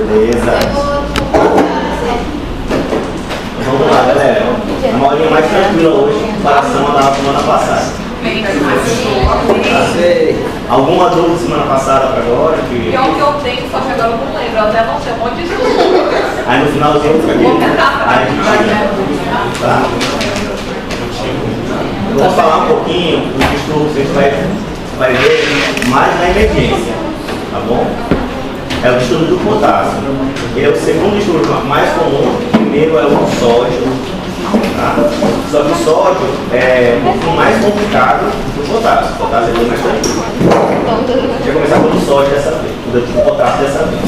Beleza. Vamos lá, galera. Uma aulinha mais tranquila hoje em comparação à da semana passada. Alguma dúvida semana passada para agora? Pior que eu tenho, só que agora eu não lembro. Eu até não sei um monte de estudo. Aí no finalzinho eu Vou tentar aí a gente tá? Eu vou falar um pouquinho dos estudos que a gente vai ver mais na emergência, tá bom? É o estudo do potássio. Ele é o segundo estudo mais comum. O primeiro é o sódio. Tá? Só que o sódio é um pouco mais complicado do que o potássio. O potássio é bem mais tranquilo. A gente vai começar pelo sódio dessa vez, do potássio dessa vez.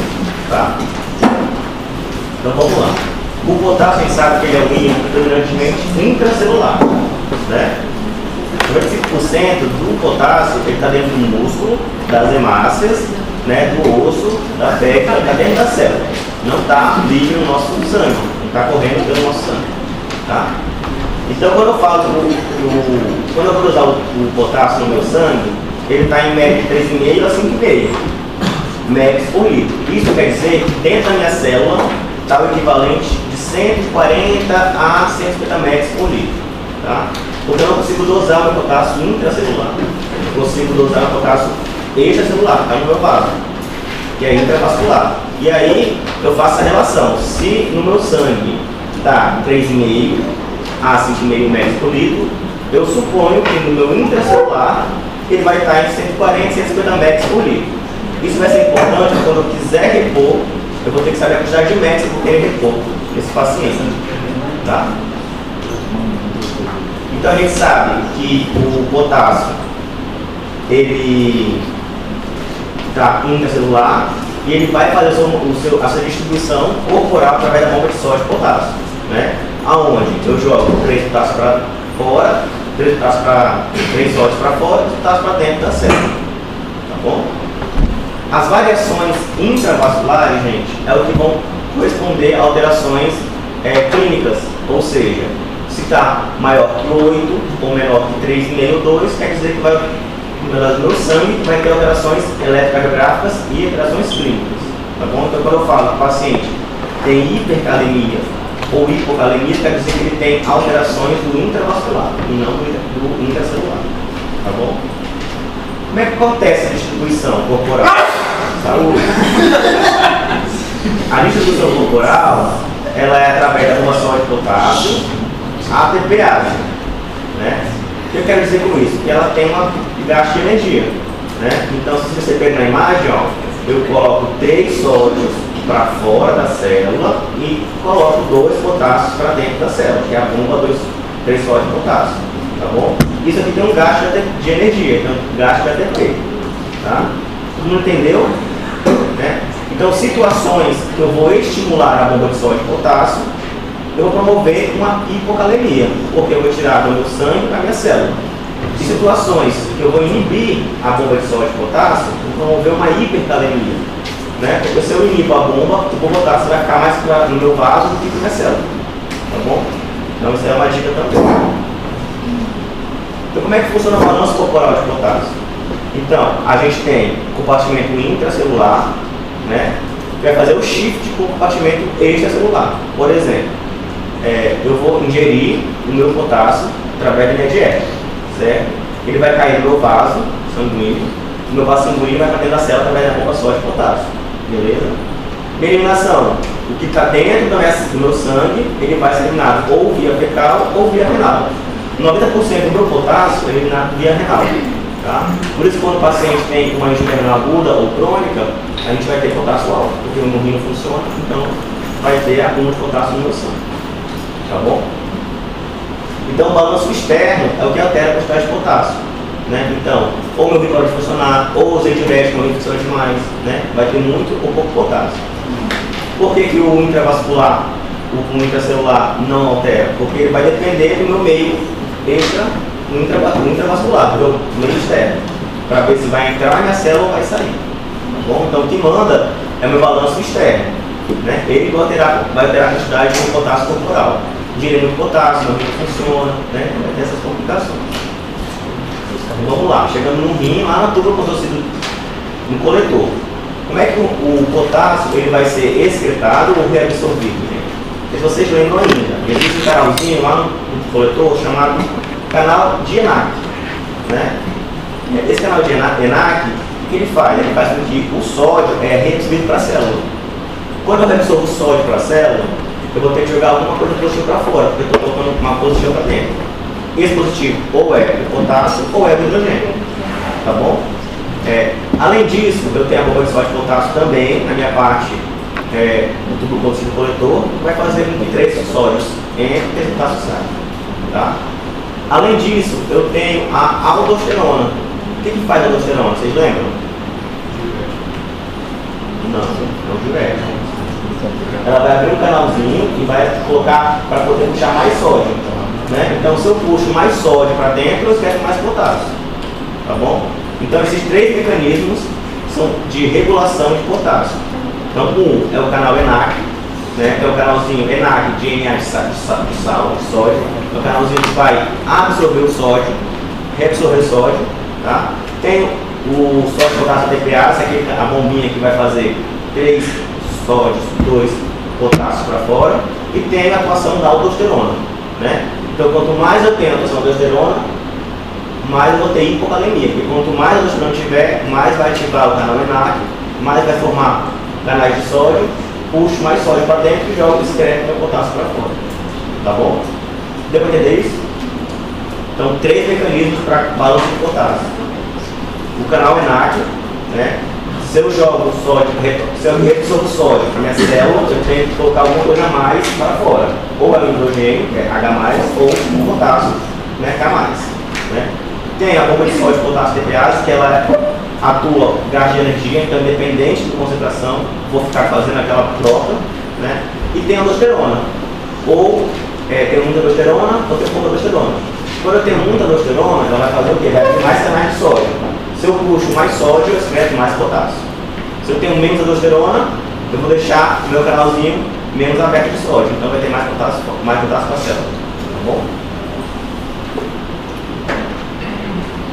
Tá? Então vamos lá. O potássio, a gente sabe que ele é um íon predominantemente intracelular. Né? 95% do potássio está dentro do músculo, das hemácias, né, do osso, da pele, está dentro da célula. Não está livre no nosso sangue, não está correndo pelo nosso sangue. Tá? Então quando eu falo quando eu vou usar o potássio no meu sangue, ele está em média de 3,5 a 5,5 mg por litro. Isso quer dizer que dentro da minha célula está o equivalente de 140 a 150 mg por litro. Tá? Porque eu não consigo dosar o meu potássio intracelular. Eu consigo dosar o potássio extracelular, está no meu vaso, que é intravascular. E aí eu faço a relação. Se no meu sangue está 3,5 a 5,5 mg por litro, eu suponho que no meu intracelular ele vai estar em 140 a 150 mg por litro. Isso vai ser importante quando eu quiser repor, eu vou ter que saber a quantidade de mg que eu vou querer repor nesse paciente. Tá? Então a gente sabe que o potássio ele está intracelular e ele vai fazer a sua distribuição corporal através da bomba de sódio e potássio. Né? Aonde eu jogo 3 potássios para fora, 3 sódios para fora e 3 potássios para dentro da célula. Tá bom? As variações intravasculares, gente, é o que vão corresponder a alterações clínicas, ou seja, se está maior que 8 ou menor que 3,5 ou 2, quer dizer que vai, no meu sangue vai ter alterações eletrocardiográficas e alterações clínicas. Tá bom? Então, quando eu falo que o paciente tem hipercalemia ou hipocalemia, quer dizer que ele tem alterações do intravascular e não do intracelular. Tá bom? Como é que acontece a distribuição corporal? Saúde. A distribuição corporal ela é através da formação de potássio, ATPase, né? O que eu quero dizer com isso? Que ela tem uma gasto de energia, né? Então, se você pega na imagem, ó, eu coloco 3 sódios para fora da célula e coloco 2 potássios para dentro da célula, que é a bomba 3 sódios de potássio, tá bom? Isso aqui tem um gasto de energia, então gasto de ATP, tá? Todo mundo entendeu? Né? Então, situações que eu vou estimular a bomba de sódio e potássio, eu vou promover uma hipocalemia, porque eu vou tirar do meu sangue para a minha célula. Em situações que eu vou inibir a bomba de sódio e potássio, eu vou promover uma hipercalemia. Né? Porque se eu inibo a bomba, o potássio vai ficar mais no meu vaso do que na minha célula. Tá bom? Então isso é uma dica também. Então como é que funciona o balanço corporal de potássio? Então, a gente tem compartimento intracelular, né? Que vai fazer o shift com o compartimento extracelular. Por exemplo, eu vou ingerir o meu potássio através da minha dieta, certo? Ele vai cair no meu vaso sanguíneo, o meu vaso sanguíneo vai para dentro da célula através da bomba sódio e potássio, beleza? Minha eliminação, o que está dentro do meu sangue, ele vai ser eliminado ou via fecal ou via renal. 90% do meu potássio é eliminado via renal, tá? Por isso, quando o paciente tem uma angina renal aguda ou crônica, a gente vai ter potássio alto, porque o rim não funciona, então vai ter acúmulo de potássio no meu sangue. Tá bom? Então o balanço externo é o que altera a quantidade de potássio. Né? Então, ou meu rim pode funcionar, ou usei diurético, meu rim funciona demais. Né? Vai ter muito ou pouco potássio. Por que o intravascular, o intracelular não altera? Porque ele vai depender do meu meio intravascular, do meu meio externo, para ver se vai entrar na minha célula ou vai sair. Tá bom? Então o que manda é o meu balanço externo. Né? Ele vai alterar a quantidade de potássio corporal. Ingerir muito potássio, não funciona, né? Vai ter essas complicações. Então, vamos lá, chegando no rim, lá na tuba contorcida no coletor. Como é que o potássio ele vai ser excretado ou reabsorvido, gente? Se vocês lembram ainda, existe um canalzinho lá no coletor chamado canal de ENAC, né? Esse canal de ENAC, o que ele faz? Ele faz com que o sódio é reabsorvido para a célula. Quando eu reabsorvo o sódio para a célula, eu vou ter que jogar alguma coisa positiva para fora, porque eu estou colocando uma positiva para dentro. Esse positivo ou é o potássio ou é o hidrogênio, tá bom? Além disso, eu tenho a bomba de sódio e potássio também na minha parte do tubo conduzido coletor, que vai fazer com que 3 sódios entrem e potássio saia, tá? Além disso, eu tenho a aldosterona. O que faz a aldosterona? Vocês lembram? Não diurético. Ela vai abrir um canalzinho e vai colocar para poder puxar mais sódio, né? Então, se eu puxo mais sódio para dentro, eu esqueço mais potássio, tá bom? Então, esses 3 mecanismos são de regulação de potássio. Então, um é o canal ENAC, né? É o canalzinho ENAC de NA de sal, de sódio. É o canalzinho que vai absorver o sódio, reabsorver o sódio, tá? Tem o sódio potássio TPA, essa aqui é a bombinha que vai fazer 3 sódios, 2 potássio para fora, e tem a atuação da aldosterona, né? Então, quanto mais eu tenho a atuação da aldosterona, mais eu vou ter hipocalemia, porque quanto mais a aldosterona tiver, mais vai ativar o canal ENAC, mais vai formar canais de sódio, puxo mais sódio para dentro e jogo excreto meu potássio para fora, tá bom? Deu para entender isso? Então, 3 mecanismos para balanço de potássio. O canal ENAC, né? Se eu jogo o sódio, se eu reabsorvo o sódio para minha célula, eu tenho que colocar alguma coisa a mais para fora. Ou é o hidrogênio, que é H+, ou o potássio, né, K+. Né? Tem a bomba de sódio e potássio TPase, que ela atua gás de energia, então independente de concentração, vou ficar fazendo aquela troca, né? E tem a aldosterona. Ou tem muita aldosterona, ou tem pouca aldosterona. Quando eu tenho muita aldosterona, ela vai fazer o quê? Vai abrir mais canais de sódio. Se eu puxo mais sódio, eu excreto mais potássio. Se eu tenho menos aldosterona, eu vou deixar o meu canalzinho menos aberto de sódio. Então vai ter mais potássio para a célula. Tá bom?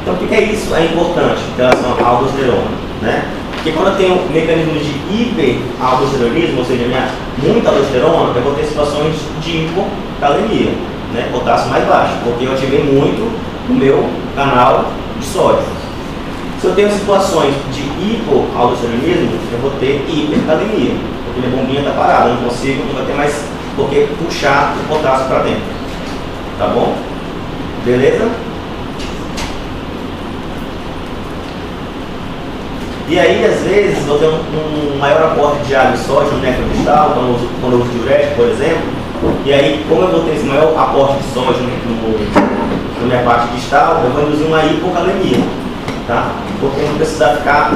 Então o que é isso? É importante em relação à aldosterona, né? Porque quando eu tenho mecanismos de hiperaldosteronismo, ou seja, muita aldosterona, eu vou ter situações de hipocalemia, né? Potássio mais baixo, porque eu ativei muito o meu canal de sódio. Se eu tenho situações de hipoaldosteronismo, eu vou ter hipercalemia, porque minha bombinha está parada, eu não consigo, não vai ter mais por que puxar o potássio para dentro. Tá bom? Beleza? E aí, às vezes, eu tenho um maior aporte de água e sódio no néctar distal, quando eu uso diurético, por exemplo, e aí, como eu vou ter esse maior aporte de sódio na minha parte distal, eu vou induzir uma hipocalemia, tá? Porque eu não precisar ficar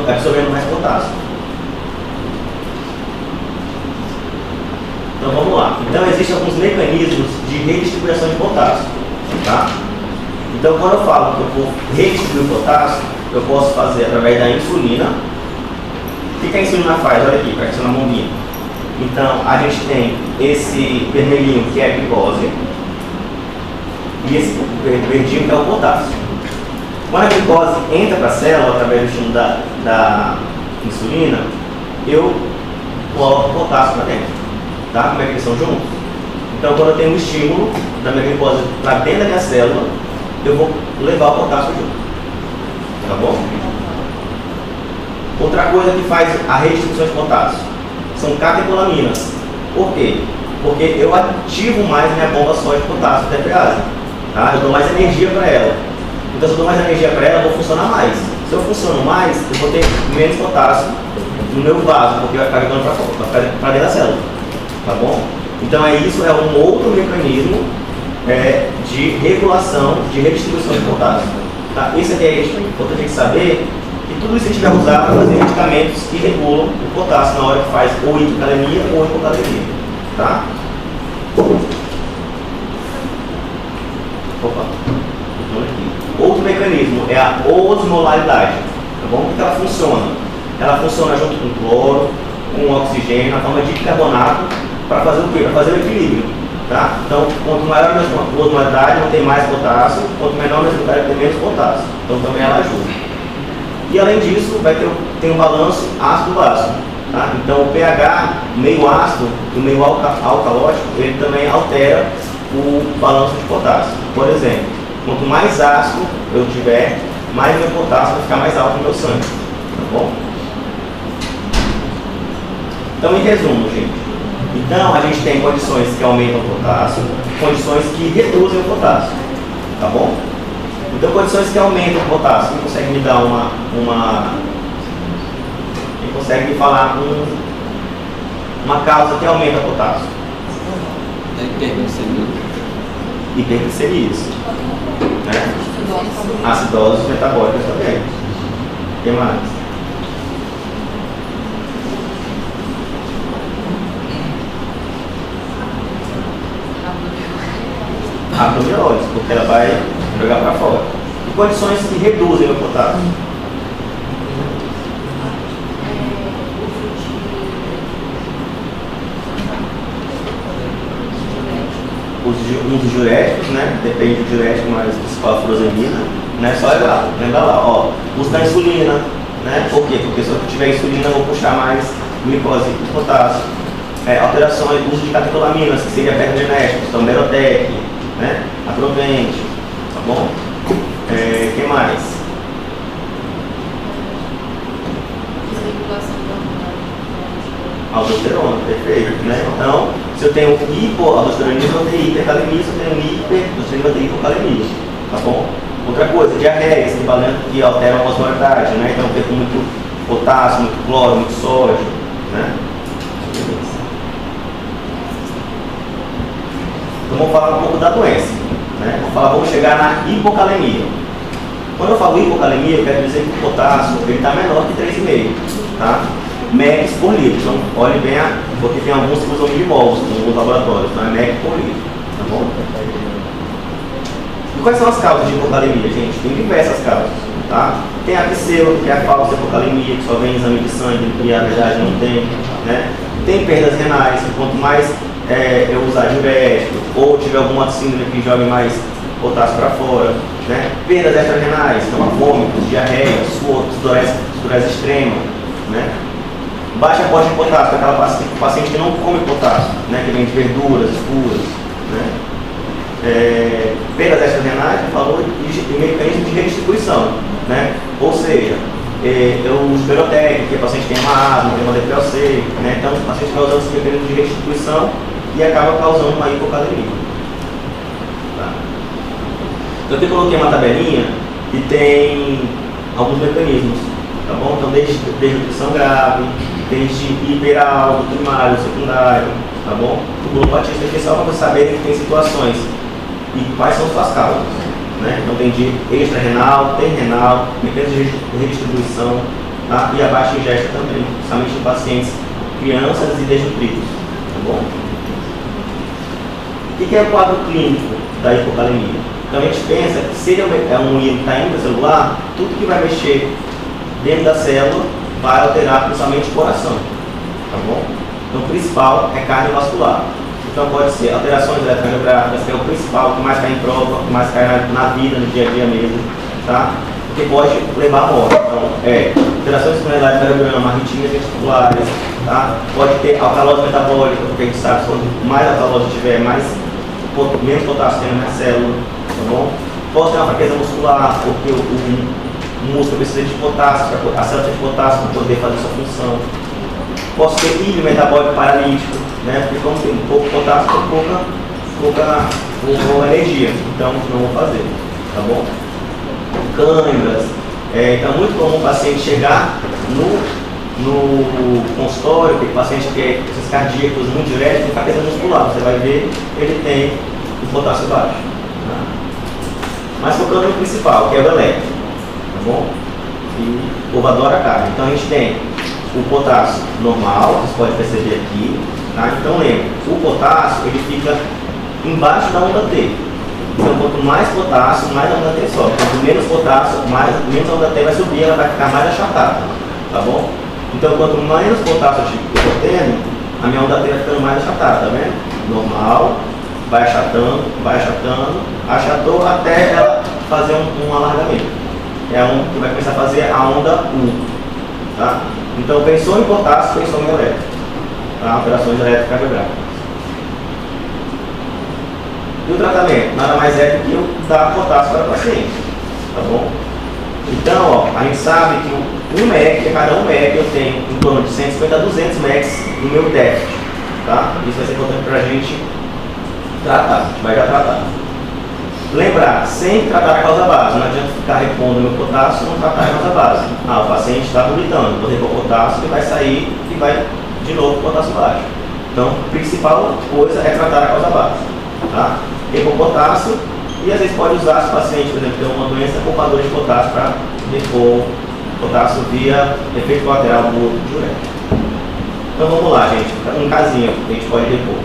absorvendo mais potássio. Então, vamos lá. Então, existem alguns mecanismos de redistribuição de potássio, tá? Então, quando eu falo que eu vou redistribuir o potássio, eu posso fazer através da insulina. O que a insulina faz? Olha aqui, para acionar a bombinha. Então, a gente tem esse vermelhinho que é a glicose e esse verdinho que é o potássio. Quando a glicose entra para a célula, através do estímulo da insulina, eu coloco o potássio para dentro. Tá? Como é que eles são juntos? Então, quando eu tenho um estímulo da minha glicose para dentro da minha célula, eu vou levar o potássio junto. Tá bom? Outra coisa que faz a redistribuição de potássio são catecolaminas. Por quê? Porque eu ativo mais a minha bomba sódio de potássio TPase. Tá? Eu dou mais energia para ela. Então, se eu dou mais energia para ela, eu vou funcionar mais. Se eu funciono mais, eu vou ter menos potássio no meu vaso, porque vai ficar jogando para fora, vai ficar para dentro da célula. Tá bom? Então, isso é um outro mecanismo de regulação, de redistribuição de potássio. Tá? Isso aqui é importante a gente saber que tudo isso a gente vai usar para fazer medicamentos que regulam o potássio na hora que faz ou hipocalemia ou hipocalemia. Tá? Opa. Outro mecanismo é a osmolaridade. Tá bom? Como que ela funciona? Ela funciona junto com cloro, com oxigênio, na forma de bicarbonato, para fazer o quê? Para fazer o equilíbrio. Tá? Então, quanto maior a osmolaridade, não tem mais potássio, quanto menor a osmolaridade, tem menos potássio. Então, também ela ajuda. E além disso, tem um balanço ácido-básico. Tá? Então o pH meio ácido e o meio alcalótico, ele também altera o balanço de potássio. Por exemplo, quanto mais ácido eu tiver, mais meu potássio vai ficar mais alto no meu sangue. Tá bom? Então, em resumo, gente. Então, a gente tem condições que aumentam o potássio, condições que reduzem o potássio. Tá bom? Então, condições que aumentam o potássio. Quem consegue me dar Quem consegue me falar uma causa que aumenta o potássio? Hiperglicemia. Né? Acidoses metabólicas também. O que mais? Abdominólise, porque ela vai jogar para fora. E condições que reduzem o potássio? Os diuréticos, né? Depende do diurético, mas se fala furosemida, né? Só lembra lá, ó. Uso da insulina, né? Por quê? Porque se eu tiver insulina, eu vou puxar mais glicose e potássio. Alterações, uso de catecolaminas, que seria pergenéticos, então Merotec, né? Aprovente, tá bom? Quem mais? Aldosterona, perfeito, né? Então, se eu tenho hipoaldosteronismo, eu vou ter hipercalemia, se eu tenho hiperaldosteronismo, eu vou ter hipocalemia, tá bom? Outra coisa, diarreia, que alteram a osmolaridade, né? Então, eu perco muito potássio, muito cloro, muito sódio, né? Então, vamos falar um pouco da doença, né? Vamos chegar na hipocalemia. Quando eu falo hipocalemia, eu quero dizer que o potássio está menor que 3,5, tá? mEq por litro. Então, olhe bem, porque tem alguns que usam milimols em alguns laboratórios, então é mEq por litro, tá bom? E quais são as causas de hipocalemia, gente? Tem diversas causas, tá? Tem a pseudo, que é a falsa hipocalemia, que só vem em exame de sangue, e a verdade não tem, né? Tem perdas renais, que quanto mais eu usar diurético, ou tiver alguma síndrome que jogue mais potássio para fora, né? Perdas extrarenais, então vômitos, diarreia, suor, sudorese extrema, né? Baixa aporte de potássio, aquela paciente que não come potássio, né? Que vem de verduras escuras, né? Perdas extrarenais, que falou, e mecanismo de redistribuição, né? Ou seja, eu uso Merotec, que a paciente tem uma asma, tem uma DPLC, né? Então o paciente vai usando esse mecanismo de redistribuição e acaba causando uma hipocalemia. Tá? Então eu coloquei uma tabelinha que tem alguns mecanismos, tá bom? Então desde nutrição grave, desde hiperaldo, primário, secundário, tá bom? Tubulopatia especial para vocês saberem que tem situações e quais são suas causas, né? Então tem de extra-renal, tem renal, mecanismo de redistribuição, tá? E a baixa ingesta também, principalmente em pacientes crianças e desnutridos, tá bom? O que é o quadro clínico da hipocalemia? Então a gente pensa que se ele é um íon que está intracelular, tudo que vai mexer dentro da célula vai alterar principalmente o coração, tá bom? Então o principal é cardiovascular. Então pode ser alterações eletrocardiográficas, que é o principal, que mais cai em prova, que mais cai na vida, no dia a dia mesmo, tá? Porque pode levar à morte. Então, alterações de eletrocardiograma, arritmias ventriculares, tá? Pode ter alcalose metabólica, porque a gente sabe que quanto mais alcalose tiver, menos potássio tem na célula, tá bom? Pode ter uma fraqueza muscular, porque o músculo precisa de potássio, a célula precisa de potássio para poder fazer sua função. Posso ter híbrido metabólico paralítico, né? Porque como tem pouco potássio, tem pouca energia, então não vou fazer, tá bom? Câimbras, então é muito comum o paciente chegar no consultório, tem paciente que é cardíacos muito direto, com fraqueza muscular, você vai ver, ele tem o potássio baixo. Tá? Mas focando no principal, que é o elétrico, tá bom? E o povo adora carne. Então a gente tem o potássio normal, vocês podem perceber aqui, tá? Então lembra, o potássio ele fica embaixo da onda T. Então quanto mais potássio, mais a onda T sobe. Quanto menos potássio, menos a onda T vai subir, ela vai ficar mais achatada, tá bom? Então quanto menos potássio eu estou tendo, a minha onda T vai ficando mais achatada, tá vendo? Normal, vai achatando, achatou até ela fazer um alargamento. é um que vai começar a fazer a onda 1. Tá? Então, pensou em potássio, pensou em elétrico. Tá? Operações eletrocardiográficas. E o tratamento? Nada mais é do que eu dar potássio para o paciente. Tá bom? Então, ó, a gente sabe que um MEC, a cada 1 MEC eu tenho em torno de 150 a 200 MECs no meu déficit. Tá? Isso vai ser importante para a gente tratar. A gente vai já tratar. Lembrar, sem tratar a causa base. Não adianta ficar repondo meu potássio e não tratar a causa base. Ah, o paciente está vomitando, vou repor potássio, ele vai sair e vai de novo com potássio baixo. Então, a principal coisa é tratar a causa base. Tá? Repor potássio e às vezes pode usar, se o paciente, por exemplo, tem uma doença, poupador de potássio para repor potássio via efeito colateral do diurético. Então vamos lá, gente, um casinho que a gente pode repor.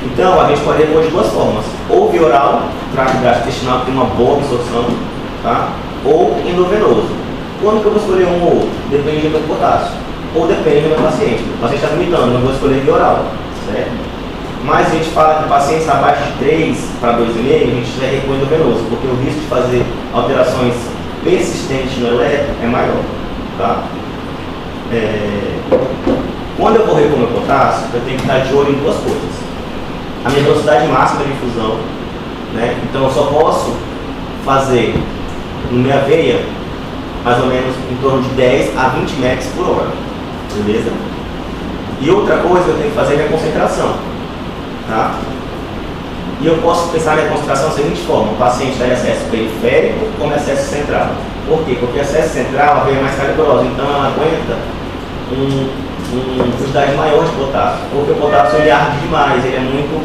Então, a gente pode repor de duas formas. Ou via oral, trato gastrointestinal que tem uma boa absorção, tá? Ou endovenoso. Quando que eu vou escolher um ou outro? Depende do meu potássio. Ou depende do meu paciente. O paciente está vomitando, eu vou escolher via oral, certo? Mas a gente fala que o paciente está abaixo de 3 para 2,5, a gente vai repor endovenoso, porque o risco de fazer alterações persistentes no elétrico é maior, tá? Quando eu vou repor meu potássio, eu tenho que estar de olho em duas coisas. A minha velocidade máxima de infusão, né? Então eu só posso fazer na minha veia mais ou menos em torno de 10 a 20 MECs por hora, beleza? E outra coisa que eu tenho que fazer é a concentração, tá? E eu posso pensar na concentração da seguinte forma: o paciente está em acesso periférico ou em acesso central. Por quê? Porque acesso central a veia é mais calibrosa, então ela aguenta uma quantidade maior de potássio, porque o potássio ele arde demais, ele é muito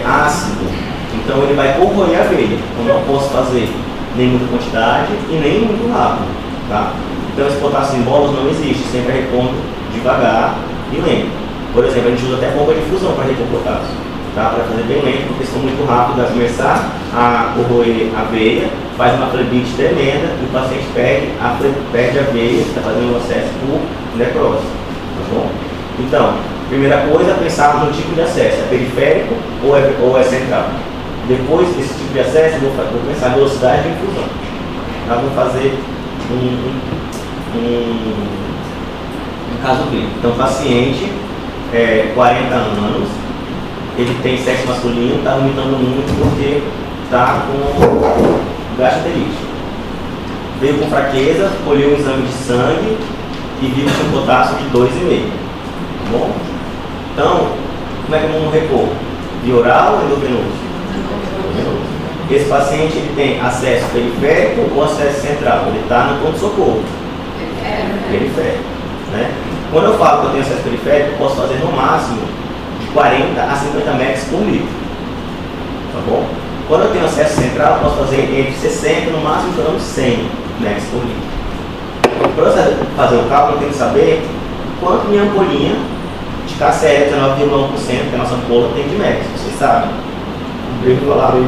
ácido, então ele vai corroer a veia. Eu não posso fazer nem muita quantidade e nem muito rápido, tá? Então esse potássio em bolos não existe, sempre repondo devagar e lento. Por exemplo, a gente usa até bomba de infusão para repor potássio, tá? Para fazer bem lento, porque se for muito rápido vai começar a corroer a veia, faz uma flebite tremenda e o paciente perde a veia, está fazendo um acesso por necrose. Tá bom? Então, primeira coisa, pensar no tipo de acesso, é periférico ou é central. Depois desse tipo de acesso, eu vou pensar na velocidade de infusão. Tá? Vou fazer um caso clínico. Então, paciente, 40 anos, ele tem sexo masculino, está vomitando muito porque está com gastroenterite. Veio com fraqueza, colheu um exame de sangue e viu que tinha um potássio de 2,5. Tá bom? Então, como é que vamos repor? Via oral ou endovenoso? Esse paciente ele tem acesso periférico ou acesso central? Ele está no ponto-socorro. Periférico. Né? Quando eu falo que eu tenho acesso periférico, eu posso fazer no máximo de 40 a 50 MECs por litro. Tá bom? Quando eu tenho acesso central, eu posso fazer entre 60 no máximo de 100 MECs por litro. Para eu fazer o cálculo, eu tenho que saber quanto minha ampolinha de KCl 19,1%, que a nossa ampola tem de MECs. Vocês sabem? 1,3.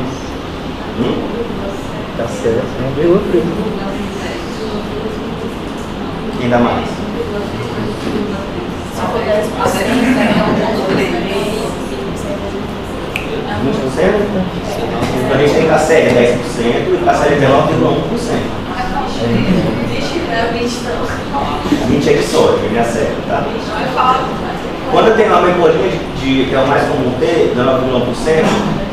KCl 1,3. Ainda mais. Se for 10%, é 20%? Então a gente tem KCl 10% e KCl 19,1%. 20 é de sódio, ele acerta, tá? Quando eu tenho uma ampolinha que é o mais comum ter, 19,1%,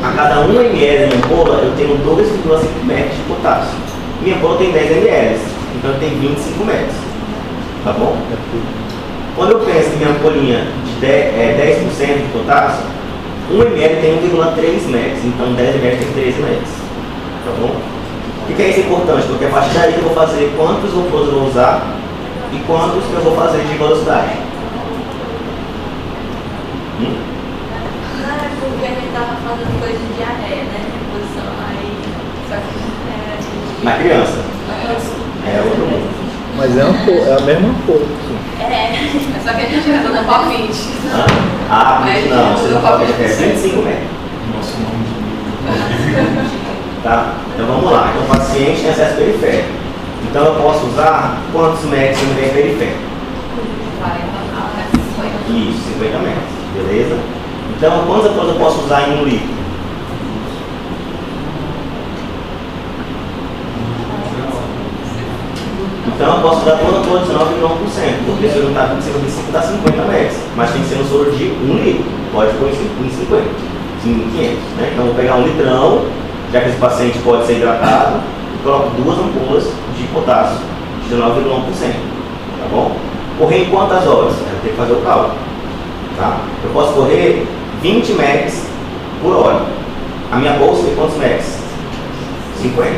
a cada 1 ml de ampola eu tenho 2,5 MECs de potássio. Minha ampola tem 10 ml, então eu tenho 25 MECs. Tá bom? Quando eu penso em minha ampolinha de 10% de potássio, 1 ml tem 1,3 MECs, então 10 ml tem 13 MECs. Tá bom? Por que é isso importante? Porque a partir daí eu vou fazer quantos isopores eu vou usar e quantos eu vou fazer de velocidade. Porque a gente estava fazendo coisa de diarreia, né? Reposição, aí. Só que. Na criança. É outro mundo. Mas é a mesma cor. Só que a gente usa no pau 20. Não, você não pode ter 25 metros. Tá? Então vamos lá. Então o paciente tem acesso periférico. Então eu posso usar quantos metros no meio periférico? 40 a 50. Isso, 50 metros. Beleza? Então quantas ampolas eu posso usar em 1 litro? Então eu posso dar toda 19,1%, porque se eu não está com 55 dá 50 ml, mas tem que ser um soro de 1 litro, pode pôr em 50, 5.500, né? Então eu vou pegar um litrão, já que esse paciente pode ser hidratado, e coloco 2 ampolas de potássio, de 19,1%, tá bom? Correr em quantas horas? Eu tenho que fazer o cálculo, tá? Eu posso correr 20 ml por hora. A minha bolsa tem quantos ml? 50.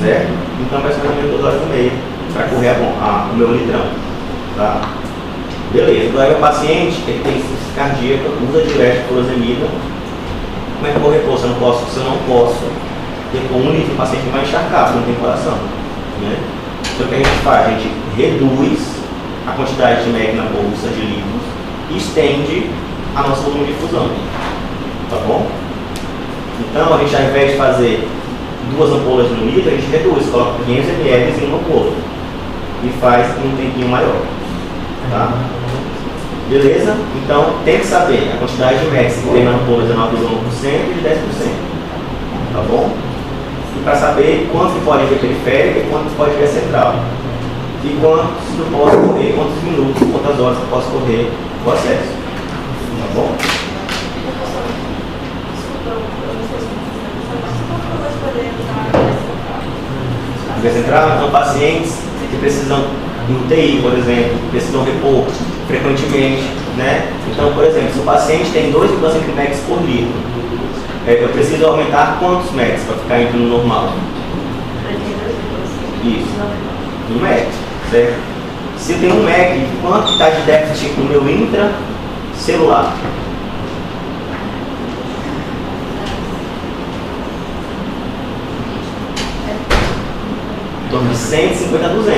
Certo? Então vai ser mais ou menos 2 horas e meia para correr o meu litrão. Tá? Beleza, então aí o paciente ele tem insuficiência cardíaca, usa diurético, furosemida. Como é que eu vou repor? Se eu não posso repor 1 litro, o paciente vai encharcar, porque não tem coração. Né? Então o que a gente faz? A gente reduz a quantidade de MEC na bolsa de litros e estende a nossa volume de infusão. Tá bom? Então a gente, ao invés de fazer 2 ampolas no litro, a gente reduz, coloca 500 ml em uma ampola e faz em um tempinho maior. Tá? Beleza? Então tem que saber a quantidade de MEC que tem na ampola de 9,1% e de 10%. Tá bom? E para saber quanto que pode vir periférica e quanto pode vir central. E quantos eu posso correr, quantos minutos, quantas horas eu posso correr o acesso. Tá bom? Via central, então pacientes que precisam de UTI, por exemplo, precisam repor frequentemente, né? Então, por exemplo, se o paciente tem 2,5 mEq por litro, eu preciso aumentar quantos MECs para ficar entre o normal? Isso, 1 MEC, certo? Se eu tenho 1 MEC, quanto está de déficit no meu intracelular? Em torno de 150 a 200,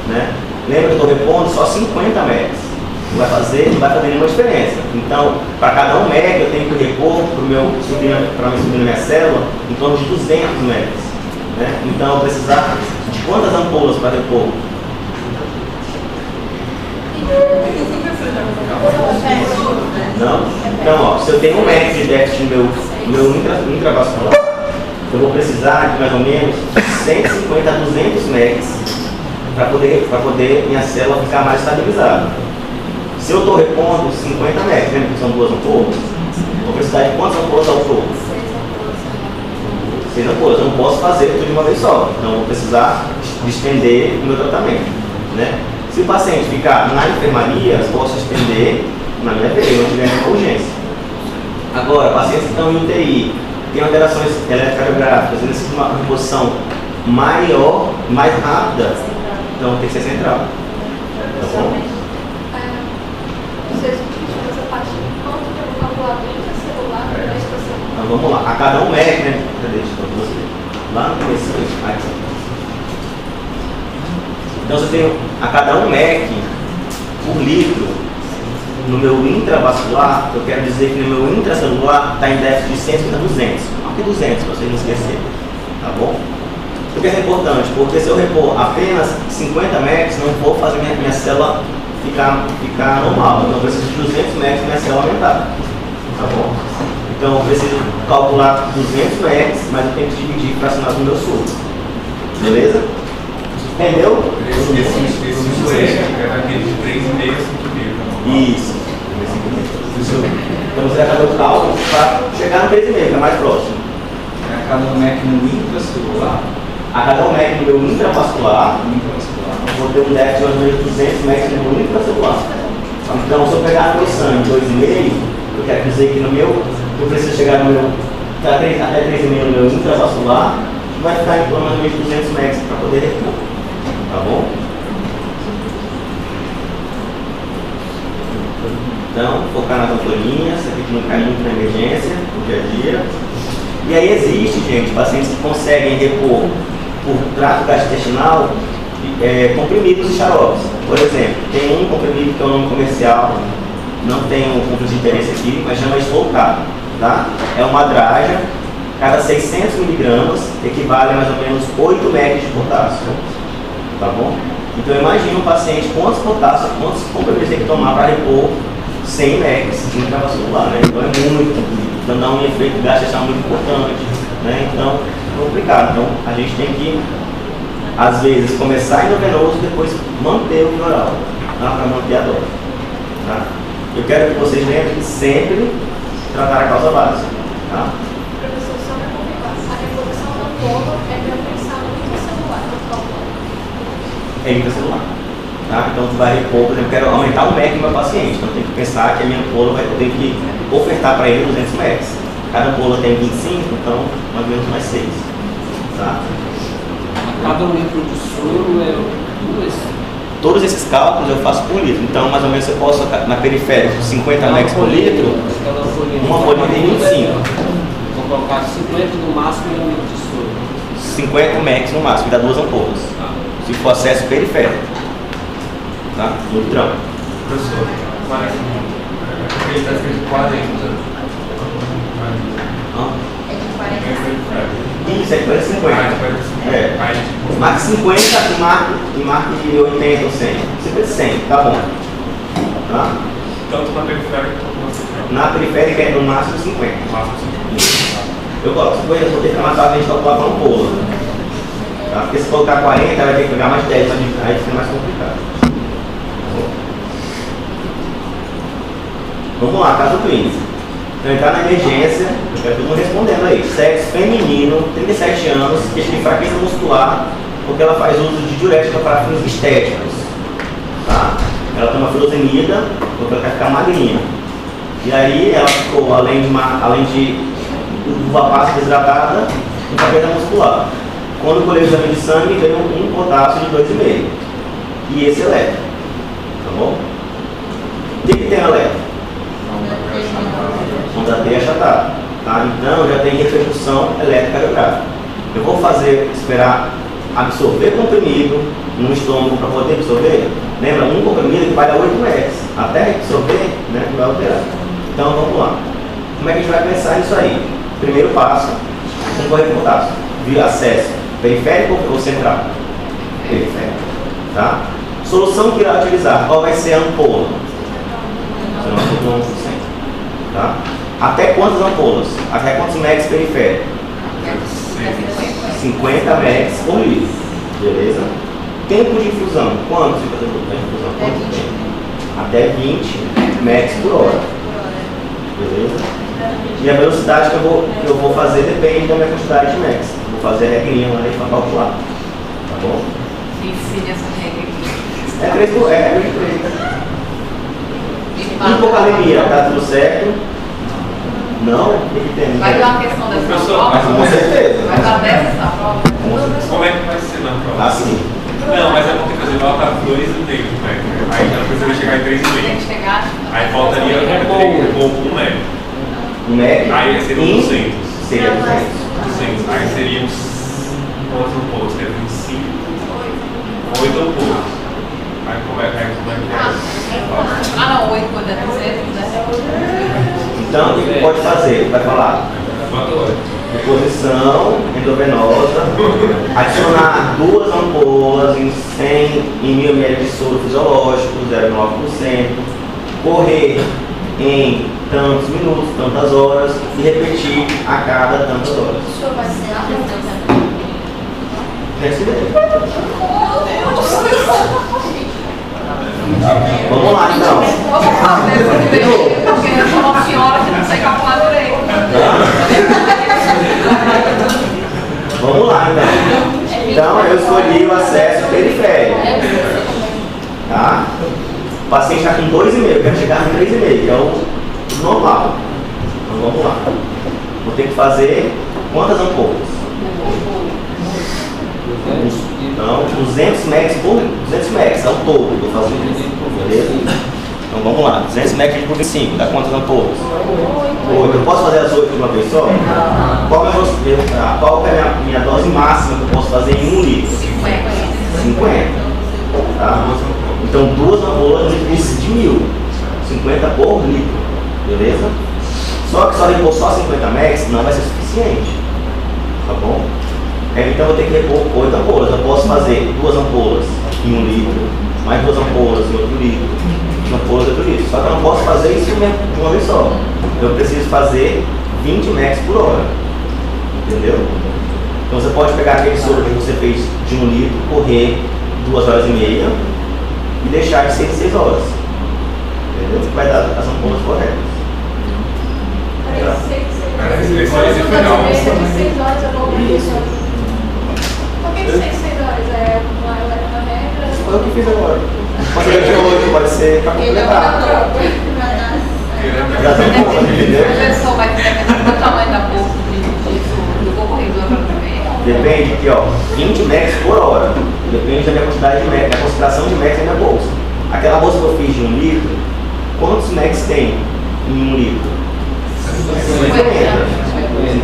né? Lembra que eu estou repondo só 50 MECs, não vai fazer nenhuma diferença. Então, para cada 1 MEC eu tenho que repor para minha célula em torno de 200 MECs, né? Então, eu vou precisar de quantas ampolas para repor? Não? Então, ó, se eu tenho 1 MEC de déficit no meu intravascular, eu vou precisar de mais ou menos 150 a 200 MECs para poder minha célula ficar mais estabilizada. Se eu estou repondo 50 MECs, lembra que são 2 ampolas? Vou precisar de quantas ampolas ao todo? 6 ampolas. Eu não posso fazer tudo de uma vez só. Então eu vou precisar estender o meu tratamento. Né? Se o paciente ficar na enfermaria, eu posso estender na minha veia, não tiver nenhuma urgência. Agora, pacientes que estão em UTI, tem alterações eletrocardiográficas, necessitam de uma reposição maior, mais rápida, então tem que ser central. Tá bom? Então vamos lá, a cada 1 MEC, né? Cadê? Lá no começo, aqui. Então eu tenho a cada 1 MEC por litro no meu intravascular, eu quero dizer que no meu intracelular está em déficit de 150 a 200. Aqui 200, para vocês não esquecerem. Tá bom? Por que é importante? Porque se eu repor apenas 50 MECs, não vou fazer minha célula ficar normal. Então eu preciso de 200 MECs para minha célula aumentar. Tá bom? Então eu preciso calcular 200 MECs, mas eu tenho que dividir fracionado no meu soro. Beleza? Entendeu? Isso é aquele de 3,5 a 5,5. Isso. Então você vai fazer o cálculo para chegar no 3,5, que é mais próximo. A cada 1 MEC no intracelular? A cada 1 MEC no meu intravascular, eu vou ter um déficit de mais ou menos 200 MEC no meu intracelular. Então, se eu pegar no meu sangue 2,5, eu quero dizer que eu preciso chegar no meu até 3,5 no meu intravascular, vai ficar em torno de 200 MEC para poder repor. Tá bom? Então, focar nas ampolinhas, aqui que não cai muito na emergência, no dia a dia. E aí existe, gente, pacientes que conseguem repor por trato gastrointestinal comprimidos e xaropes. Por exemplo, tem um comprimido que é o nome comercial, não tem um conflito de interesse aqui, mas chama Slowcar, tá? É uma draga, cada 600 mg equivale a mais ou menos 8 MEC de potássio, tá bom? Então imagina um paciente quantos comprimidos tem que tomar para repor 100 MECs intravascular, né? Então é muito, então dá um efeito gastrointestinal muito importante, né? Então é complicado. Então a gente tem que às vezes, começar endovenoso e depois manter o via oral, tá? Para manter a dose. Tá? Eu quero que vocês lembrem que sempre tratar a causa básica. Tá? Professor, só para confirmar, a reprodução da ampola é para pensar no intracelular, É intracelular. Tá? Então, tu vai repor, por exemplo, eu quero aumentar o MEC do meu paciente. Então, tem que pensar que a minha ampola vai ter que ofertar para ele 200 MECs. Cada ampola tem 25, então, mais ou menos mais 6. Tá? Cada litro de soro é 2. Todos esses cálculos eu faço por litro. Então, mais ou menos, eu posso, na periférica, 50 MECs por litro, uma folha tem 25. Vou colocar 50 no máximo e 1 litro de soro. 50 MECs no máximo, dá 2 ampolas. Se for acesso periférico. Tá? No litrão. Professor, mas ele está escrito 40. É de 40 a 50. Isso, é 40 50. É. Aí, tipo, Marque 50 e marque de 80 ou 100. 50 100, tá bom. Tá? tanto na periférica quanto na central. Na periférica é no máximo 50. No máximo 50. Eu coloco 50, eu vou ter que mais fácil a gente calcular para um polo. Tá? Porque se colocar 40, vai ter que pegar mais 10, aí fica mais complicado. Vamos lá, caso clínico. Então, entrar na emergência, eu quero todo mundo respondendo aí. Sexo feminino, 37 anos, que tem fraqueza muscular, porque ela faz uso de diurético para fins estéticos. Tá? Ela toma furosemida, porque ela quer ficar magrinha. E aí ela ficou, além de uva passa desidratada, com fraqueza muscular. Quando colheu o exame de sangue, veio um potássio de 2,5. E esse eletro. Tá bom? O que tem eletro? Onda T achatada. Tá? Então já tem repercussão eletrocardiográfica. Eu vou esperar absorver comprimido no estômago para poder absorver. Lembra, um comprimido que vai dar 8 ml. Até absorver, né, que vai alterar. Então vamos lá. Como é que a gente vai pensar nisso aí? Primeiro passo, como correr com potássio? Via acesso periférico ou central? Periférico. Tá? Solução que irá utilizar, qual vai ser a ampola? Você não 1%. Tá? Até quantas ampolas? Até quantos mEx periféricos? 50 mEx por litro. Beleza? Tempo de infusão. Quanto você fazer o tempo de infusão? Quanto tempo? Até 20 mEx por hora. Beleza? E a velocidade que eu vou fazer depende da minha quantidade de mEx. Vou fazer a regrinha lá para calcular. Tá bom? Ensine essa regra aqui. É 3 por 3. Hipocalemia, tá tudo certo? Não? O que tem? Vai dar uma questão dessa Professor, prova? Com certeza. Vai dar dessa prova? Como é que vai ser na prova? Assim. Não, mas eu vou ter que fazer nota 2,5, né? Aí já precisa chegar em 3,5. Tem que chegar. Aí faltaria um MEC. Um MEC. Aí seria 200. Seria 200. 200. Aí seriam quantos ampolas? Seria 25? 8 ampolas. Aí como é que é? Não, 8 quando é 200, né? Então, o que pode fazer? Vai falar reposição endovenosa, adicionar 2 ampolas em 100 em 1000 ml de soro fisiológico, 0,9%, correr em tantos minutos, tantas horas e repetir a cada tantas horas. O senhor vai ser Vamos lá então. Vamos fazer essa direito, porque eu sou uma senhora que não sei calcular direito. Vamos lá então. Então eu escolhi o acesso periférico. Tá? O paciente está com 2,5, eu quero chegar no 3,5, que é o normal. Então vamos lá. Vou ter que fazer quantas ampolas? Então, 200 mEx por 200 mEx, é o todo que eu estou fazendo. Beleza? Então vamos lá, 200 mEx por 25, dá quantas ampolas? 8. Eu posso fazer as 8 de uma vez só? Qual é a minha dose máxima que eu posso fazer em 1 litro? 50. Tá? Então 2 ampolas de 1000. 50 por litro. Beleza? Só que só repor só 50 mEx não vai ser suficiente. Tá bom? Então eu tenho que repor 8 ampolas. Eu posso fazer 2 ampolas em 1 litro, mais 2 ampolas em outro litro, 2 ampolas em outro litro. Só que eu não posso fazer isso mesmo de uma vez só. Eu preciso fazer 20 mEx por hora. Entendeu? Então você pode pegar aquele soro que você fez de 1 litro, correr 2 horas e meia e deixar de 6 em 6 horas. Entendeu? Que vai dar as ampolas corretas. Esse final. 6 horas é bom. Por que 6 horas? É uma regra? Foi o que fiz agora. Pode ser de 8, pode ser para completar. Já tem conta, entendeu? A pessoa vai depender do tamanho da bolsa do corredor também. Depende aqui, ó, 20 mex por hora. Depende da minha quantidade de mex, da concentração de mex na minha bolsa. Aquela bolsa que eu fiz de 1 litro, quantos mex tem em 1 litro?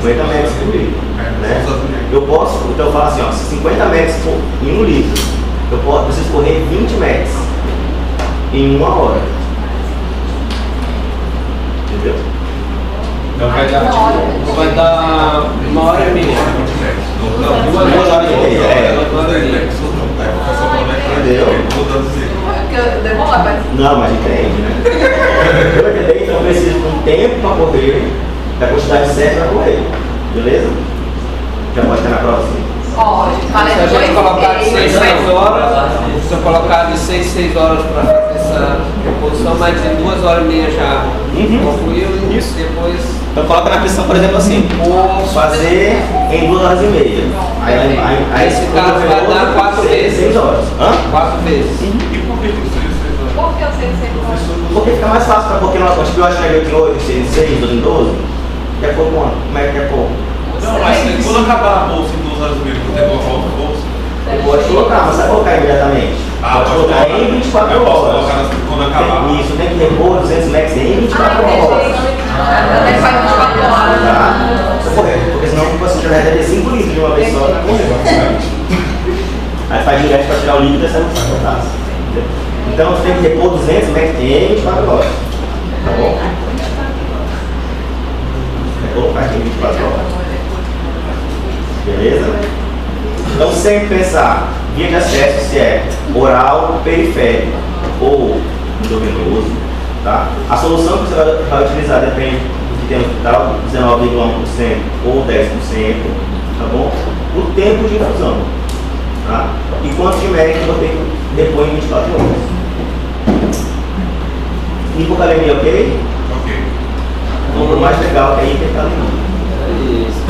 50 mex por litro. Né? Eu posso, então eu falo assim, ó, se 50 mex em 1 litro, eu preciso correr 20 mex em 1 hora. Entendeu? Então vai dar 1 hora e meia. 2 horas e meia. 2 horas e meia. Entendeu? Não, mas entende, né? Eu entendi, então eu preciso de um tempo para correr, da quantidade certa para correr. Beleza? Já pode estar na prova assim? Pode. Se a gente colocar de 6 horas, se eu colocar de 6 horas para fazer essa reposição, mas de 2 horas e meia já concluiu e Isso. depois. Então coloca na questão, por exemplo, assim, vou fazer em 2 horas e meia. Aí Esse caso vai dar 4 vezes. 6 horas. Hã? 4 vezes. E por que tem que ser 6 horas? Por que eu sei que Porque fica mais fácil, porque nós eu acho que é em 8, 6 em 6, 12 em 12. Que é pouco, mano. Como é que é pouco? Não, mas quando acabar a bolsa em 2 horas e meia, você tem que colocar outra bolsa? Pode colocar, mas você vai colocar imediatamente. Pode colocar em 24 Eu posso horas. colocar quando acabar. Isso, tem que repor 200 mex em 24 horas. até faz 24 horas. Tá? Correto, porque senão você já vai ter 5 litros de uma vez só. Aí faz direto para tirar o líquido e sai no saco. Então você tem que repor 200 mex em 24 horas. Tá bom? Vou colocar aqui em 24 horas. Beleza? Então sempre pensar, via de acesso se é oral, periférico ou endovenoso, tá? A solução que você vai utilizar depende do que tem no hospital, 19,1% ou 10%, tá bom? O tempo de infusão, tá? E quanto de médico eu vou ter que depor em 24 horas. Hipocalemia, ok? Ok. Vamos pro mais legal que é a hipercalemia. Isso.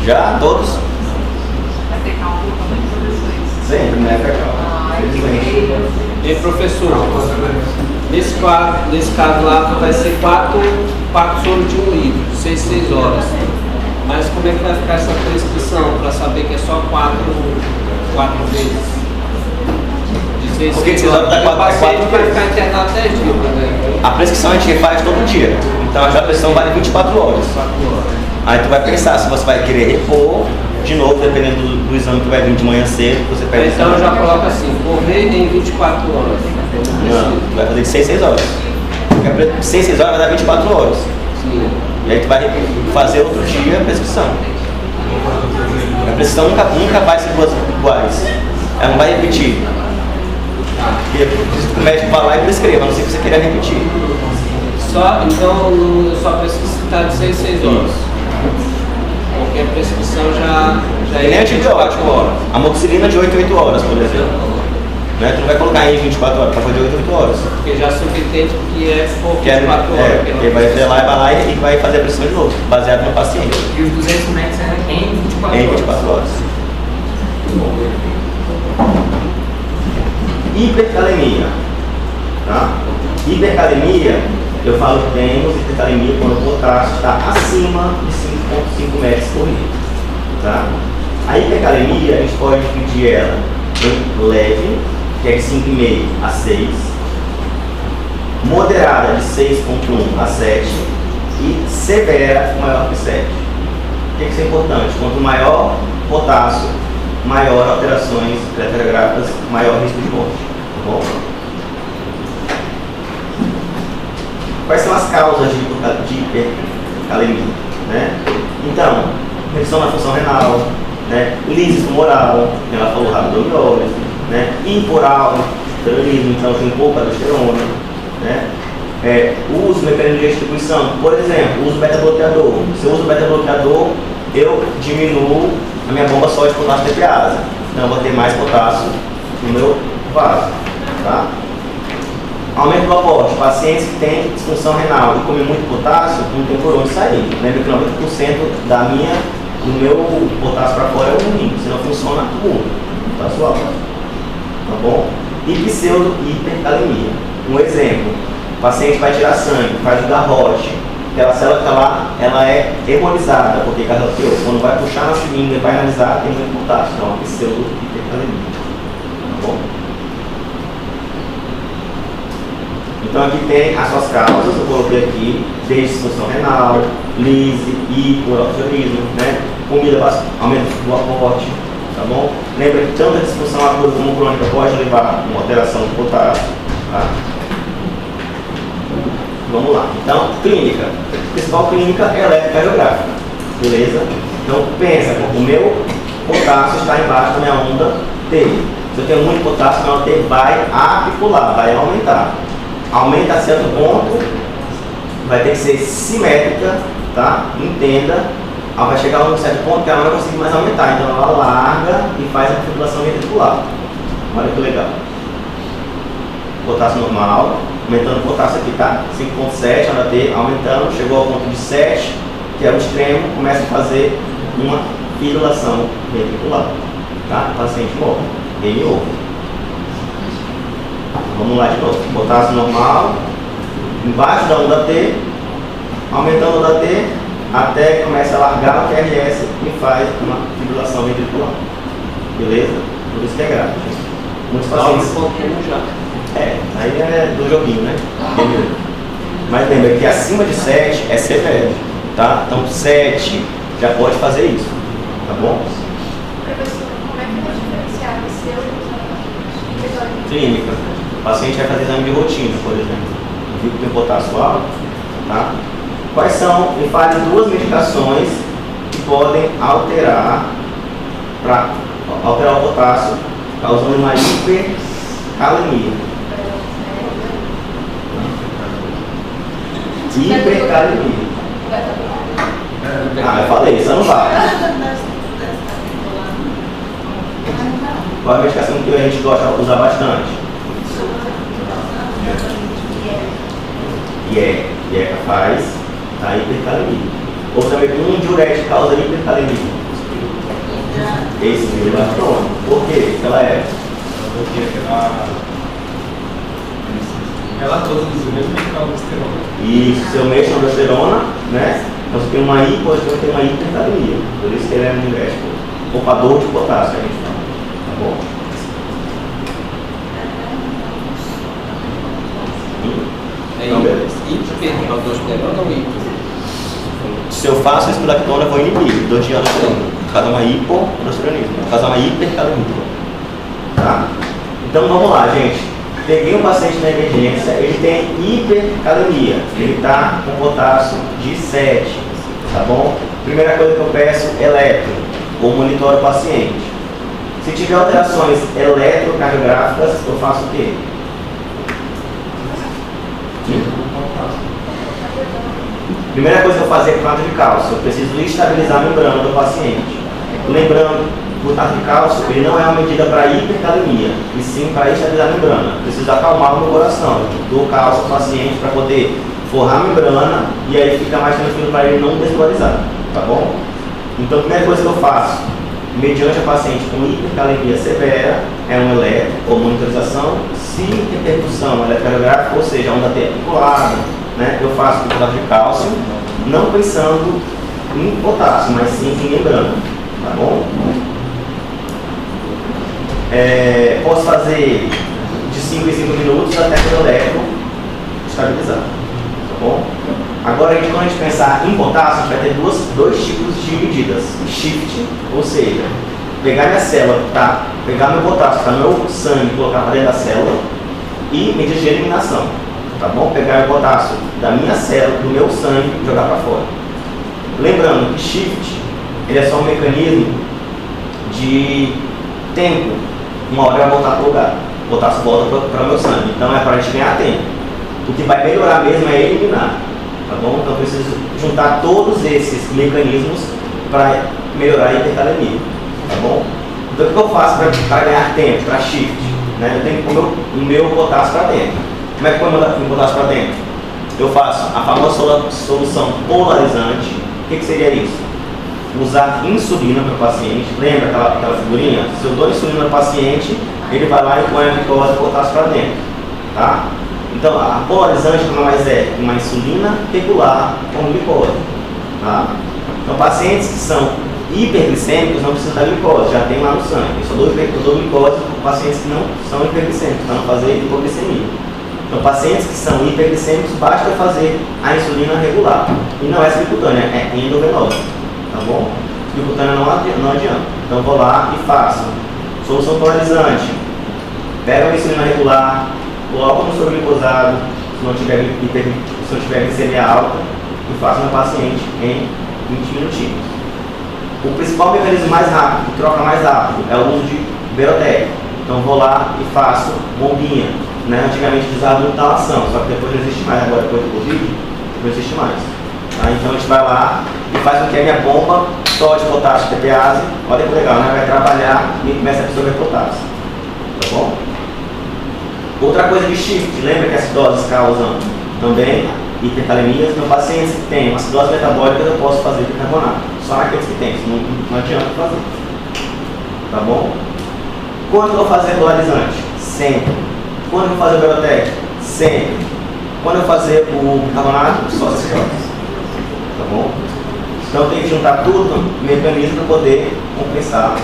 Já? Todos? Vai ter cálculo também, professores. Sempre, né? Felizmente. E professor, nesse caso lá vai ser 4 soros de 1 litro, 6 horas. Mas como é que vai ficar essa prescrição para saber que é só 4 vezes? De 6 Porque horas. horas dá O paciente 4 vai vezes. ficar internado 10 dias, por exemplo. A prescrição a gente faz todo dia. Então a prescrição vale 24 horas. 4 horas. Aí tu vai pensar se você vai querer repor, de novo, dependendo do exame que vai vir de manhã cedo, você pede Então eu já coloco assim, correr em 24 horas. Não, tu vai fazer de 6 horas. Porque 6 horas vai dar 24 horas. Sim. E aí tu vai fazer outro dia a prescrição. A prescrição nunca vai ser duas iguais. Ela não vai repetir. Porque o médico vai lá e prescreva, a não ser que você queira repetir. Então eu só preciso citar de 6 horas. Porque a prescrição já E nem é 24 horas. A amoxicilina de 8 a 8 horas, por exemplo. Né? Tu não vai colocar em 24 horas, para fazer 8 a 8 horas. Porque já subentende que é por Que é, 24 horas. porque vai ver lá e vai lá e vai fazer a prescrição de novo, baseado no paciente. E os 200 metros é em 24 Em horas. 24 horas. Hipercalemia. Tá? Hipercalemia, eu falo que temos hipercalemia quando o potássio está acima de 5,5 metros por litro. Tá? A hipercalemia, a gente pode dividir ela em leve, que é de 5,5 a 6, moderada de 6,1 a 7 e severa maior que 7. O que isso é importante? Quanto maior potássio, maior alterações eletrográficas, maior risco de morte. Tá bom? Quais são as causas de hipercalemia? Né? Então, redução na função renal, né? Lisis tumoral, que ela falou rabdomiólise, né? Hiporal, terrorismo, então tem pouca aldosterona, né? uso o mecanismo de distribuição. Por exemplo, uso o beta-bloqueador. Se eu uso o beta-bloqueador, eu diminuo a minha bomba só de potássio TPase. Então eu vou ter mais potássio no meu vaso. Tá? Aumento do aporte. Pacientes que têm disfunção renal e comem muito potássio, não tem por onde sair. Lembra que 90% do meu potássio para fora é o rim. Se não funciona, tudo. Tá suave. Tá bom? E pseudo-hipercalemia. Um exemplo. O paciente vai tirar sangue, faz o garrote. Aquela célula que está lá, ela é hemonizada, porque quando vai puxar na seringa e vai analisar, tem muito potássio. Então, é uma pseudo-hipercalemia. Tá bom? Então aqui tem as suas causas, eu coloquei aqui, desde disfunção renal, lise, hipoaldosteronismo, né? Comida, aumento do aporte, tá bom? Lembra que tanto a disfunção aguda como crônica pode levar a uma alteração do potássio, tá? Vamos lá. Então, clínica. A principal clínica é eletrocardiográfica, beleza? Então pensa, o meu potássio está embaixo da minha onda T. Se eu tenho muito potássio, minha onda T vai apicular, vai aumentar. Aumenta a certo ponto, vai ter que ser simétrica, tá? Entenda. Ela vai chegar a um certo ponto que ela não vai conseguir mais aumentar, então ela larga e faz a fibrilação ventricular. Olha que legal. Potássio normal, aumentando o potássio aqui, tá? 5,7, onda T aumentando, chegou ao ponto de 7, que é o extremo, começa a fazer uma fibrilação ventricular, tá? O paciente morre, ele ouve. Vamos lá de novo. Potássio normal, embaixo da onda T, aumentando a onda T, até que começa a largar o QRS e faz uma fibrilação ventricular. Beleza? Por isso que é grave. Muitos pacientes. Aí é do joguinho, né? Mas lembra que acima de 7 é severo, tá? Então 7 já pode fazer isso, tá bom? Professor, como é que vai diferenciar o seu Clínica. O paciente vai fazer exame de rotina, por exemplo. Viu que tem potássio alto, tá? Quais são? Me fale duas medicações que podem alterar o potássio, causando uma hipercalemia. Hipercalemia. Eu falei, isso não vai. Qual é a medicação que a gente gosta de usar bastante? IECA faz a hipercalemia. Ou também um diurético causa hipercalemia. Esse milastrona. Por quê? Ela todos os mesmos que aldosterona. Isso, seu mês de aldosterona, né? Então você tem uma hipercalemia. Por isso que ele é um diurético. Poupador de potássio, a gente fala. Tá bom? Então, beleza. Hiperaldosterona ou hipo? Se eu faço espilactona, eu vou inibir 2 de aldosterona. Caso uma hipoaldosteronismo, caso uma hipercalemia. Tá? Então vamos lá, gente. Peguei um paciente na emergência, ele tem hipercalemia. Ele está com potássio de 7. Tá bom? Primeira coisa que eu peço, eletro, ou monitoro o paciente. Se tiver alterações eletrocardiográficas, eu faço o quê? Primeira coisa que eu vou fazer é cloreto de cálcio. Eu preciso estabilizar a membrana do paciente. Lembrando, o cloreto de cálcio ele não é uma medida para hipercalemia, e sim para estabilizar a membrana. Eu preciso acalmar o meu coração. Eu dou cálcio ao paciente para poder forrar a membrana e aí fica mais tranquilo para ele não desvalorizar. Tá bom? Então, a primeira coisa que eu faço, mediante a paciente com hipercalemia severa, é um eletro ou monitorização. Se repercussão eletrocardiográfica, ou seja, onda T apiculada, né, eu faço com cloreto de cálcio, não pensando em potássio, mas sim em membrana. Tá bom? Posso fazer de 5 em 5 minutos até que o eletro estabilizar. Tá bom? Agora, quando a gente pensar em potássio, a gente vai ter dois tipos de medidas. Shift, ou seja, pegar minha célula, tá? Pegar meu potássio, tá? Meu sangue, colocar para dentro da célula e medidas de eliminação. Tá bom? Pegar o potássio da minha célula, do meu sangue e jogar para fora. Lembrando que shift, ele é só um mecanismo de tempo. Uma hora vai voltar para o lugar. O potássio volta para o meu sangue. Então é para a gente ganhar tempo. O que vai melhorar mesmo é eliminar, tá bom? Então eu preciso juntar todos esses mecanismos para melhorar a hipercalemia, tá bom? Então o que eu faço para ganhar tempo, para shift? Né? Eu tenho que pôr o meu potássio para dentro. Como é que põe o meu potássio para dentro? Eu faço a famosa solução polarizante. O que seria isso? Usar insulina para o paciente. Lembra aquela figurinha? Se eu dou insulina para o paciente, ele vai lá e põe a glicose e o potássio para dentro. Tá? Então, a polarizante nada mais é uma insulina regular com glicose. Tá? Então, pacientes que são hiperglicêmicos não precisam da glicose, já tem lá no sangue. Eu só dou glicose para pacientes que não são hiperglicêmicos, para não fazer hipoglicemia. Então, pacientes que são hiperglicêmicos, basta fazer a insulina regular. E não é subcutânea, é endovenosa. Tá bom? Subcutânea não adianta. Então, vou lá e faço solução polarizante. Pego a insulina regular, coloco no soro glicosado, se não tiver glicemia alta, e faço meu paciente em 20 minutinhos. O principal mecanismo mais rápido, que troca mais rápido, é o uso de Berotec. Então, vou lá e faço bombinha. Né? Antigamente usava instalação, só que depois não existe mais, agora depois do Covid, não existe mais. Tá? Então a gente vai lá e faz com que a minha bomba solte potássio TPase, olha que legal, né? Vai trabalhar e começa a absorver potássio. Tá bom? Outra coisa de shift, lembra que as doses causam também hipercalemias? No pacientes que têm acidose metabólica eu posso fazer bicarbonato, só naqueles que têm, senão não adianta fazer. Tá bom? Quando eu vou fazer polarizante? Sempre. Quando eu vou fazer o Berotec? Sempre. Quando eu vou fazer o bicarbonato? Só 6 horas. Tá bom? Então eu tenho que juntar tudo no mecanismo para poder compensar o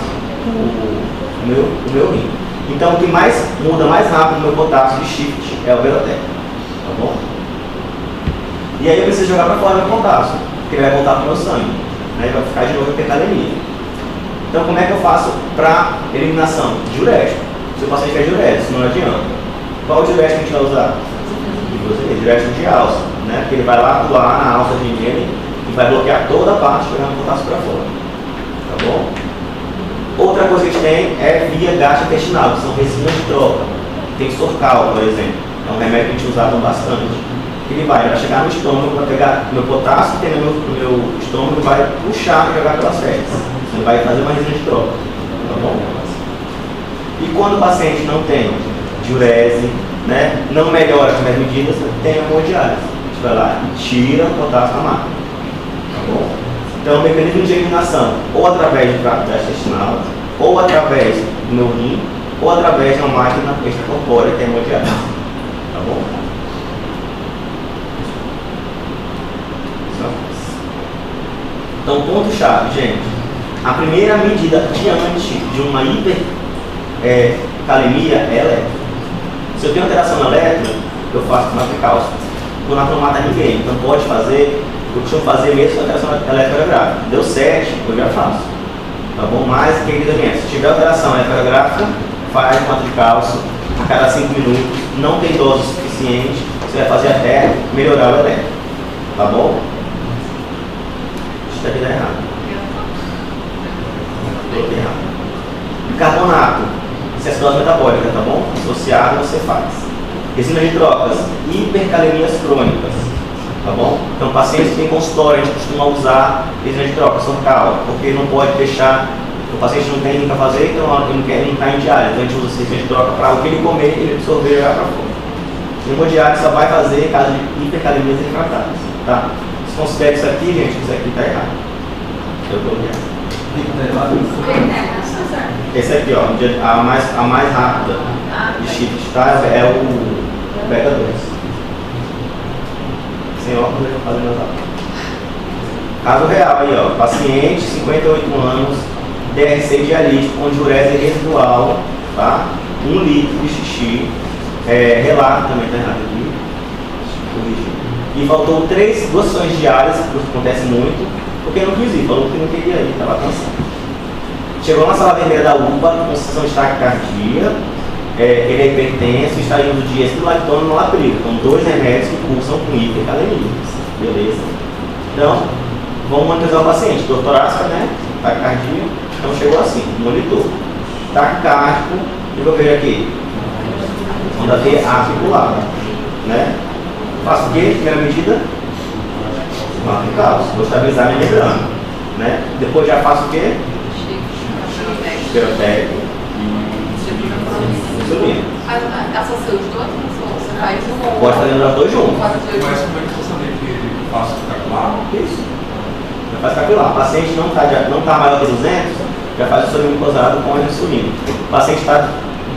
meu rim. Então o que mais muda mais rápido no meu potássio de shift é o Berotec. Tá bom? E aí eu preciso jogar para fora o meu potássio, porque ele vai voltar para o meu sangue. Né? Vai ficar de novo hipercalemia. Então como é que eu faço para eliminação? Diurético. Se o paciente tiver diurético, não adianta. Qual diurético a gente vai usar? Diurético de alça, né? Porque ele vai lá atuar na alça de higiene e vai bloquear toda a parte jogando potássio para fora. Tá bom? Outra coisa que a gente tem é via gastrointestinal, que são resinas de troca. Tem Sorcal, por exemplo. É um remédio que a gente usava bastante. Ele vai chegar no estômago para pegar meu potássio que tem no meu estômago e vai puxar e jogar pelas fezes. Ele vai fazer uma resina de troca. Tá bom? E quando o paciente não tem diurese, né, não melhora com as medidas, tem hemodiálise. A gente vai lá e tira o potássio da máquina. Tá bom? Então, o mecanismo de eliminação, ou através do trato gastrointestinal, ou através do meu rim, ou através de uma máquina extracorpórea, que é a hemodiálise. Tá bom? Então, ponto-chave, gente. A primeira medida diante de uma hipercalemia é elétrica. Se eu tenho alteração elétrica, eu faço com cálcio. Não dá para matar ninguém, então pode fazer. Eu costumo fazer mesmo se a alteração eletrográfica. Deu 7, eu já faço. Tá bom? Mas, querida gente, se tiver alteração eletrográfica, faz com cálcio a cada 5 minutos. Não tem dose suficiente, você vai fazer até melhorar o elétrico. Tá bom? Isso daqui dá errado. Coloquei errado. Bicarbonato. Isso é acidose metabólica, tá bom? Associado você faz. Resina de trocas, hipercalemias crônicas, tá bom? Então, pacientes que têm consultório, a gente costuma usar resina de trocas, Sorcal, porque não pode deixar, o paciente não tem nada a fazer, então ele não está em diálise, então a gente usa resina de troca para o que ele comer, ele absorver e jogar para fora. E hemodiálise só vai fazer caso de hipercalemias refratárias, tá? Se considera isso aqui, gente, isso aqui está errado. Eu estou errado. Esse aqui, ó, a mais rápida de shift, tá? É o beta 2. Sem óculos, eu vou fazer meus óculos. Caso real aí, ó, paciente, 58 anos, DRC dialítico com diurese residual, tá? 1 litro de xixi, relato também tá errado aqui, e faltou 2 sessões diárias, que acontece muito, porque não quis ir, falou que não queria ir, estava cansado. Chegou na sala vermelha da UPA, com sensação de taquicardia, ele é hipertenso, está em uso de espilatona e nolapril. Então, 2 remédios que cursam com hipercalemias. Beleza? Então, vamos monitorar o paciente. Dor torácica, né? Taquicardia. Então, chegou assim, monitor. Taquicárdico, e vou ver aqui. Onda V apiculada, né? Faço o quê? Primeira medida? Matricals. Vou estabilizar minha membrana. Né? Depois já faço o quê? Espirotécnico e insulina. Associa os dois, você faz um. Pode fazer os dois juntos. Mas como é que eu vou saber que eu faço capilar? Isso. Já faz capilar. O paciente não está maior que 200, já faz o soro glicosado com a insulina. O paciente está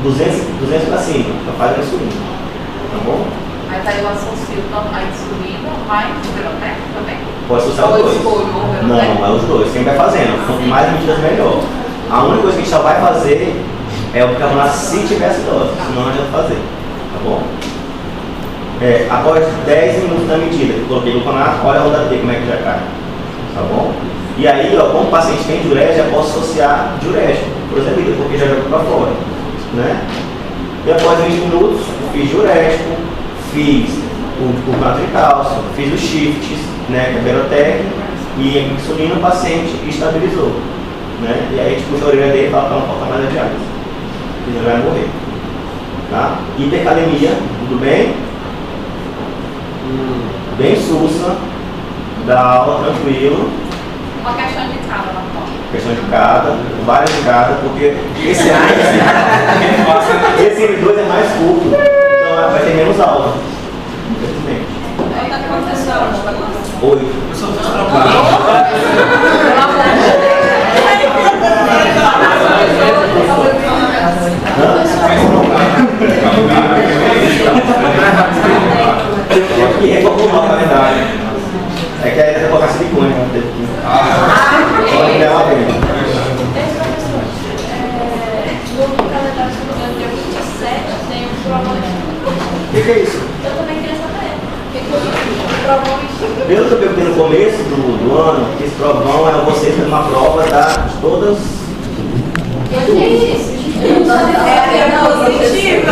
200 para cima, já faz a insulina. Tá bom? Mas aí eu associo a insulina mais o espirotécnico também? Pode associar os dois. Não, é os dois. Quem vai fazendo. Quanto mais medidas, melhor. A única coisa que a gente só vai fazer é o bicarbonato se tiver acidose, senão não adianta fazer. Tá bom? Após 10 minutos da medida que eu coloquei o gluconato, olha a onda T como é que já cai. Tá bom? E aí, ó, como o paciente tem diurético, já posso associar diurético, por exemplo, porque já jogou para fora. Né? E após 20 minutos, fiz diurético, fiz o nato de cálcio, fiz os shifts, né, que é perotécnico, e a insulina o paciente estabilizou. Né? E aí a gente puxa a orelha dele e fala para não faltar mais a diálise. Ele vai morrer. Tá? Hipercalemia, tudo bem? Bem sussa, dá aula tranquilo. Uma questão de cada, na foto. Questão de cada, várias de cada, porque esse M2 é mais curto, então vai ter menos aula. Infelizmente. Outra professora. 8. Eu só fiz trabalho. Teve que reformular o calendário. É que aí ia colocar silicone, né? Teve que. Só que dela bem. No calendário do dia 27 tem um provão. O que é isso? Eu também queria saber. O provão. Pelo que eu perguntei no começo do ano, esse provão é você fazer uma prova de todas. Eu disse. É positivo.